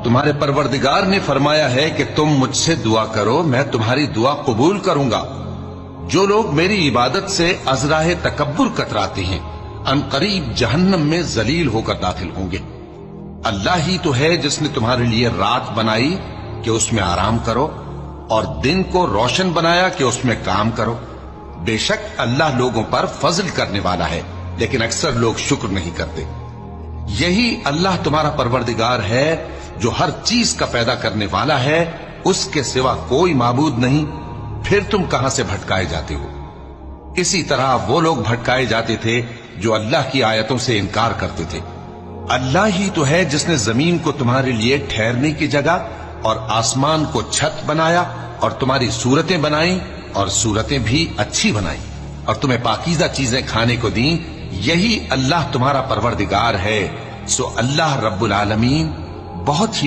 تمہارے پروردگار نے فرمایا ہے کہ تم مجھ سے دعا کرو، میں تمہاری دعا قبول کروں گا۔ جو لوگ میری عبادت سے ازراہ تکبر کتراتے ہیں ان قریب جہنم میں ذلیل ہو کر داخل ہوں گے۔ اللہ ہی تو ہے جس نے تمہارے لیے رات بنائی کہ اس میں آرام کرو، اور دن کو روشن بنایا کہ اس میں کام کرو۔ بے شک اللہ لوگوں پر فضل کرنے والا ہے، لیکن اکثر لوگ شکر نہیں کرتے۔ یہی اللہ تمہارا پروردگار ہے جو ہر چیز کا پیدا کرنے والا ہے، اس کے سوا کوئی معبود نہیں، پھر تم کہاں سے بھٹکائے جاتے ہو؟ اسی طرح وہ لوگ بھٹکائے جاتے تھے جو اللہ کی آیتوں سے انکار کرتے تھے۔ اللہ ہی تو ہے جس نے زمین کو تمہارے لیے ٹھہرنے کی جگہ اور آسمان کو چھت بنایا، اور تمہاری صورتیں بنائیں اور صورتیں بھی اچھی بنائیں، اور تمہیں پاکیزہ چیزیں کھانے کو دیں۔ یہی اللہ تمہارا پروردگار ہے، سو اللہ رب العالمین بہت ہی